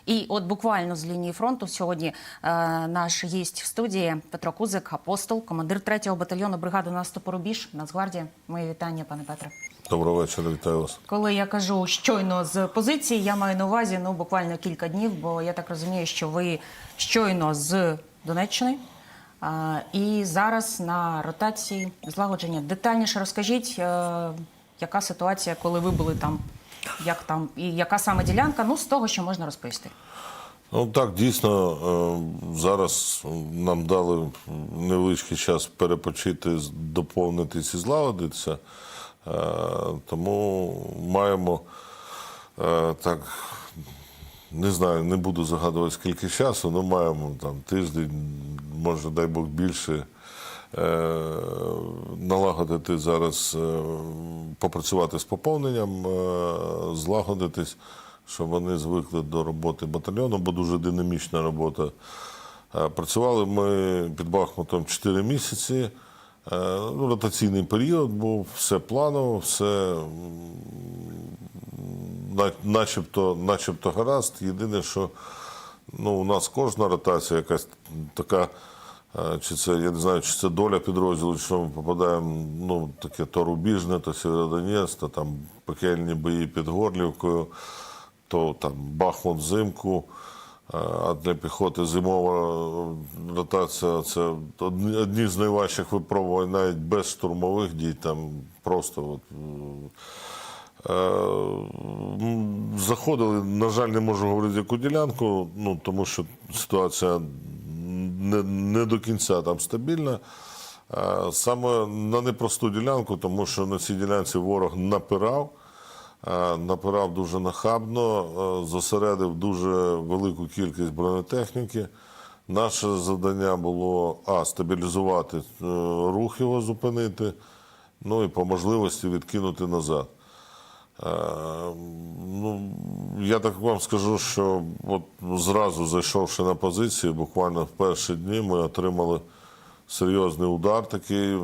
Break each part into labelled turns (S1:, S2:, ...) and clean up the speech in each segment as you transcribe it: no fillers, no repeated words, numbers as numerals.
S1: І от буквально з лінії фронту сьогодні наш гість в студії Петро Кузик, апостол, командир 3-го батальйону бригади наступу «Рубіж», Нацгвардія. Мої вітання, пане Петре.
S2: Доброго вечора, вітаю вас.
S1: Коли я кажу щойно з позиції, я маю на увазі буквально кілька днів, бо я так розумію, що ви щойно з Донеччини і зараз на ротації, злагодження. Детальніше розкажіть, яка ситуація, коли ви були там, як там і яка саме ділянка, з того, що можна розповісти.
S2: Ну так, дійсно, зараз нам дали невеличкий час перепочити, доповнитись і злагодитися. Тому маємо, так, не знаю, не буду загадувати скільки часу, але маємо там тиждень, може, дай Бог, більше, налагодити зараз, попрацювати з поповненням, злагодитись, щоб вони звикли до роботи батальйону, бо дуже динамічна робота. Працювали ми під Бахмутом 4 місяці. Ротаційний період був, все планово, все начебто гаразд. Єдине, що у нас кожна ротація якась така, чи це, я не знаю, чи це доля підрозділу, чи ми попадаємо, таке то Рубіжне, то Сєвєродонецьк, то там пекельні бої під Горлівкою, то там Бахмут взимку. А для піхоти зимова ротація – це одні з найважчих випробувань, навіть без штурмових дій, там просто заходили, на жаль, не можу говорити яку ділянку, тому що ситуація не до кінця там стабільна. Саме на непросту ділянку, тому що на цій ділянці ворог напирав дуже нахабно, зосередив дуже велику кількість бронетехніки. Наше завдання було стабілізувати рух, його зупинити, і по можливості відкинути назад. Я так вам скажу, що от зразу зайшовши на позиції, буквально в перші дні ми отримали серйозний удар такий.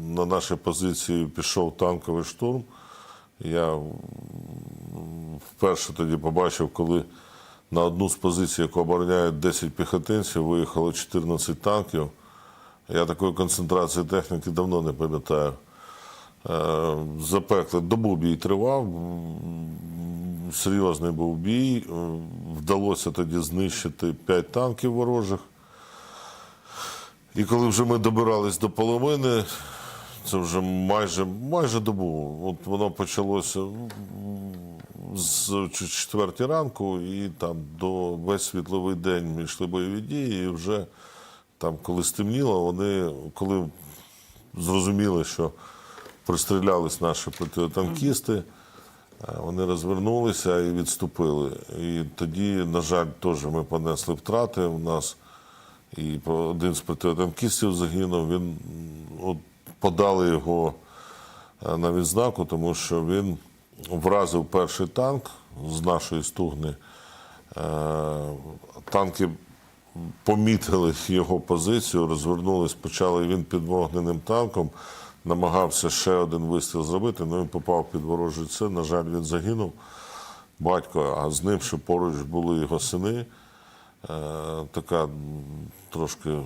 S2: На наші позиції пішов танковий штурм. Я вперше тоді побачив, коли на одну з позицій, яку обороняють 10 піхотинців, виїхало 14 танків. Я такої концентрації техніки давно не пам'ятаю. Запекли. Добу бій тривав, серйозний був бій. Вдалося тоді знищити 5 танків ворожих. І коли вже ми добирались до половини, це вже майже добу. От воно почалося з 4 ранку, і там до весь світловий день ми йшли бойові дії, і вже там, коли стемніло, вони, коли зрозуміли, що пристрілялись наші протитанкісти, вони розвернулися і відступили. І тоді, на жаль, теж ми понесли втрати. У нас і один з протитанкістів загинув, подали його на відзнаку, тому що він вразив перший танк з нашої Стугни. Танки помітили його позицію, розвернулись, почали, він під вогненим танком намагався ще один вистріл зробити, але він попав під ворожий ціль. На жаль, він загинув, батько, а з ним ще поруч були його сини. Така трошки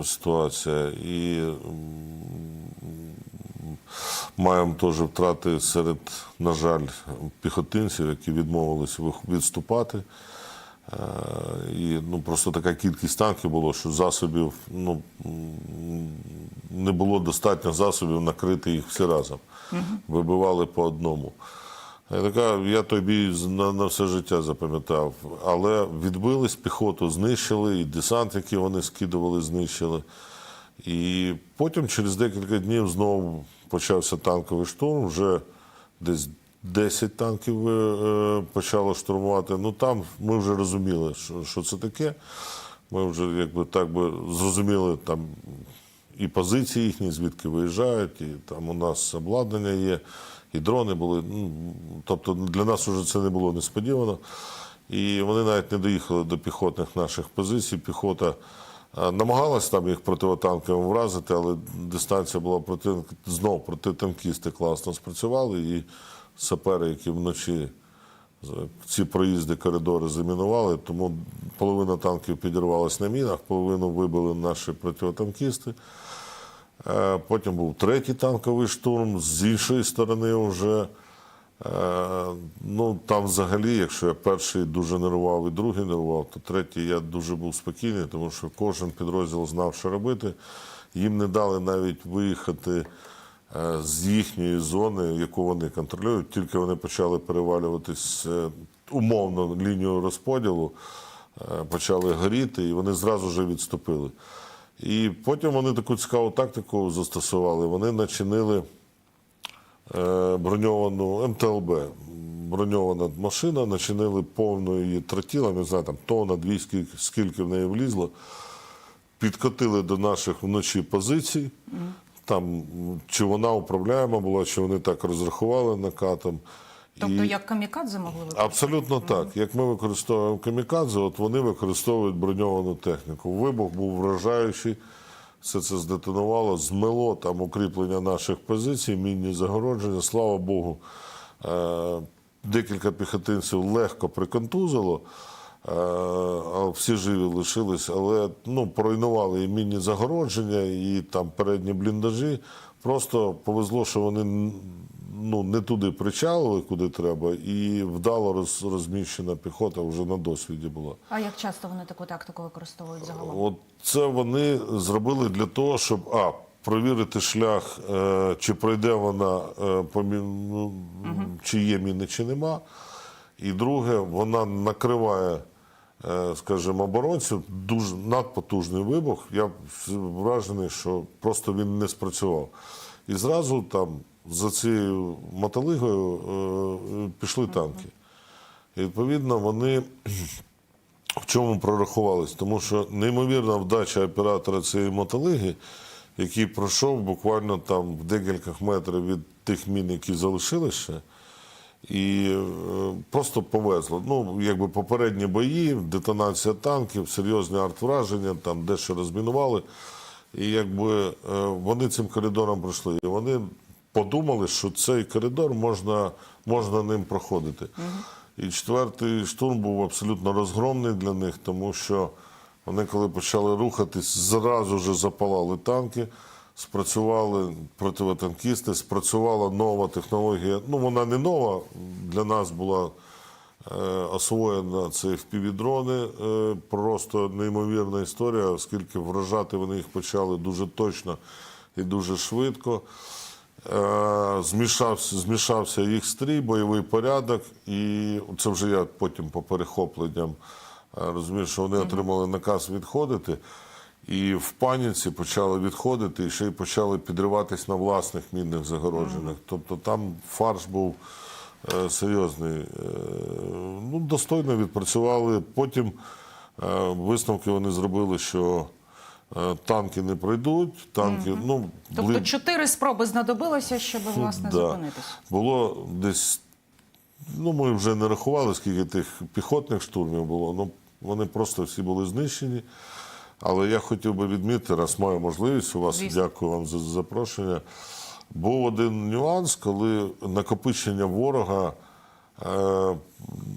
S2: ситуація. І маємо теж втрати серед, на жаль, піхотинців, які відмовились відступати. І просто така кількість танків було, що засобів, не було достатньо засобів накрити їх всі разом. Вибивали по одному. Я той бій на все життя запам'ятав. Але відбились, піхоту знищили, і десант, який вони скидували, знищили. І потім через декілька днів знову почався танковий штурм, вже десь 10 танків почало штурмувати. Там ми вже розуміли, що це таке. Ми вже зрозуміли там і позиції їхні, звідки виїжджають, і там у нас обладнання є, і дрони були. Тобто для нас вже це не було несподівано. І вони навіть не доїхали до піхотних наших позицій. Піхота намагалась там їх протитанковим вразити, але дистанція була знов протитанкісти класно спрацювали, і сапери, які вночі ці проїзди, коридори замінували, тому половина танків підірвалась на мінах, половину вибили наші протитанкісти. Потім був третій танковий штурм, з іншої сторони вже. Ну, там взагалі, якщо я перший дуже нервував і другий нервував, то третій я дуже був спокійний, тому що кожен підрозділ знав, що робити. Їм не дали навіть виїхати з їхньої зони, яку вони контролюють, тільки вони почали перевалюватись умовно лінію розподілу, почали горіти, і вони зразу ж відступили. І потім вони таку цікаву тактику застосували. Вони начинили броньовану МТЛБ, броньована машина, начинили повною її тротілом, не знаю, там тонна, дві, скільки в неї влізло, підкотили до наших вночі позицій, там чи вона управляема була, чи вони так розрахували накатом.
S1: Тобто як камікадзе могли використовувати?
S2: Абсолютно так. Як ми використовуємо камікадзе, от вони використовують броньовану техніку. Вибух був вражаючий, все це здетонувало, змило там укріплення наших позицій, мінні загородження. Слава Богу, декілька піхотинців легко приконтузило, а всі живі лишились, але поруйнували і мінні загородження, і там передні бліндажі. Просто повезло, що вони не туди причалили, куди треба, і вдало розміщена піхота вже на досвіді була.
S1: А як часто вони таку тактику використовують загалом?
S2: От це вони зробили для того, щоб провірити шлях, чи пройде вона, чи є міни, чи нема. І друге, вона накриває, скажімо, оборонців, дуже надпотужний вибух. Я вражений, що просто він не спрацював. І зразу там за цією мотолигою пішли танки. І, відповідно, вони в чому прорахувались? Тому що неймовірна вдача оператора цієї мотолиги, який пройшов буквально там в декілька метрів від тих мін, які залишилися ще, і просто повезло. Якби попередні бої, детонація танків, серйозні артвраження, там дещо розмінували. І якби вони цим коридором пройшли. І вони подумали, що цей коридор можна ним проходити. І четвертий штурм був абсолютно розгромний для них, тому що вони, коли почали рухатись, зразу ж запалали танки, спрацювали протитанкісти, спрацювала нова технологія. Вона не нова, для нас була освоєна, це FPV-дрони, просто неймовірна історія, оскільки вражати вони їх почали дуже точно і дуже швидко. Змішався їх стрій, бойовий порядок, і це вже я потім по перехопленням розумію, що вони отримали наказ відходити, і в паніці почали відходити, і ще й почали підриватись на власних мінних загородженнях. Тобто там фарш був серйозний. Достойно відпрацювали. Потім висновки вони зробили, що танки не пройдуть. Танки,
S1: Тобто 4 спроби знадобилося, щоб, власне, зупинитись?
S2: Було десь, ми вже не рахували, скільки тих піхотних штурмів було, вони просто всі були знищені. Але я хотів би відмітити, раз маю можливість у вас,
S1: Звісно.
S2: дякую вам за запрошення, був один нюанс, коли накопичення ворога,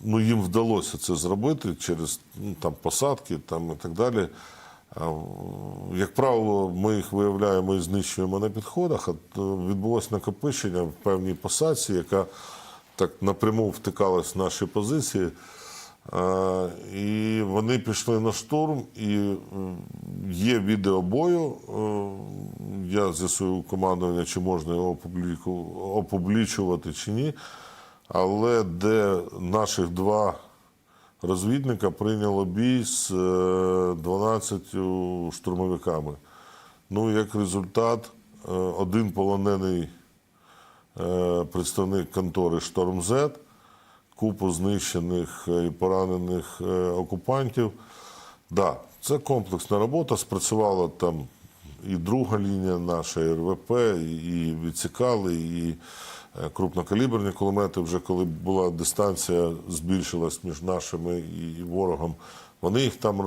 S2: їм вдалося це зробити через посадки і так далі. Як правило, ми їх виявляємо і знищуємо на підходах, а відбулося накопичення в певній посадці, яка так напряму втикалась в наші позиції. І вони пішли на штурм, і є відео бою. Я з'ясую у командування, чи можна його опублічувати, чи ні. Але де наших 2 розвідника прийняло бій з 12 штурмовиками. Як результат, один полонений представник контори «Шторм-З», купу знищених і поранених окупантів. Це комплексна робота, спрацювала там і друга лінія наша, і РВП, і відсікали, і крупнокаліберні кулемети, вже коли була дистанція, збільшилась між нашими і ворогом, вони їх там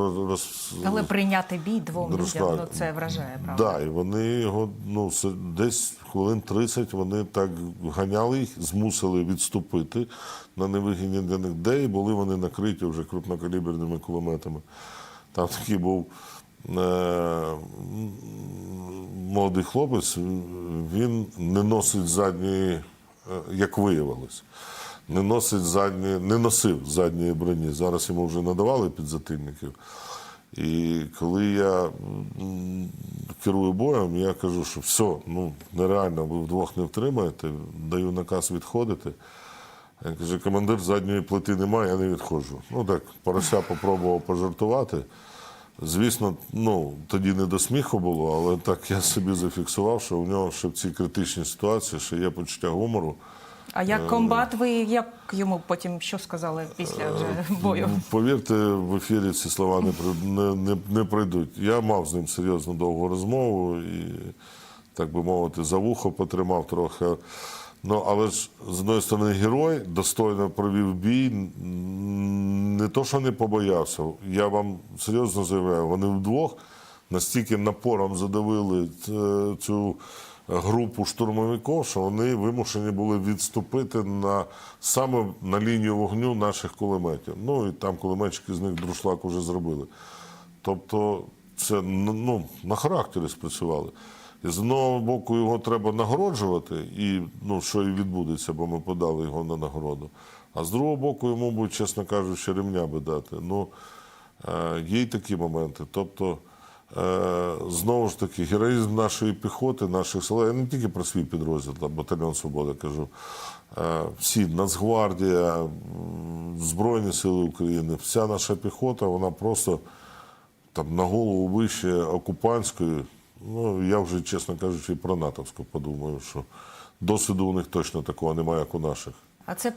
S1: Але прийняти бій двом людям,
S2: розклали.
S1: ну, це вражає, правда?
S2: Да, і вони його, ну, десь хвилин 30 вони так ганяли їх, змусили відступити на невигідні для них, де і були вони накриті вже крупнокаліберними кулеметами. Там такий був молодий хлопець, він не носить задньої, як виявилось, не носив задньої броні. Зараз йому вже надавали підзатильників. І коли я керую боєм, я кажу, що все, ну нереально, ви вдвох не втримаєте, даю наказ відходити. Я кажу, командир, задньої плити немає, я не відходжу. Ну так, Порося попробував пожартувати. Звісно, ну, тоді не до сміху було, але так я собі зафіксував, що у нього ще в цій критичній ситуації ще є почуття гумору.
S1: А як комбат, ви як йому потім що сказали після вже бою?
S2: Повірте, в ефірі ці слова не пройдуть. Я мав з ним серйозну довгу розмову і, так би мовити, за вухо потримав трохи. Ну, але ж, з однієї сторони, герой достойно провів бій, не то, що не побоявся. Я вам серйозно заявляю, вони вдвох настільки напором задавили цю групу штурмовиків, що вони вимушені були відступити саме на лінію вогню наших кулеметів. Ну, і там кулеметчики з них друшлак уже зробили. Тобто, це, ну, на характері спрацювали. І з одного боку його треба нагороджувати, і, ну, що і відбудеться, бо ми подали його на нагороду. А з другого боку йому будуть, чесно кажучи, ремня би дати. Ну, є й такі моменти. Тобто, знову ж таки, героїзм нашої піхоти, наших сил, я не тільки про свій підрозділ, там, батальйон «Свобода» кажу, всі, Нацгвардія, Збройні сили України, вся наша піхота, вона просто там на голову вище окупантської. Ну, я вже, чесно кажучи, і про натовську подумаю, що досвіду у них точно такого немає, як у наших.
S1: А це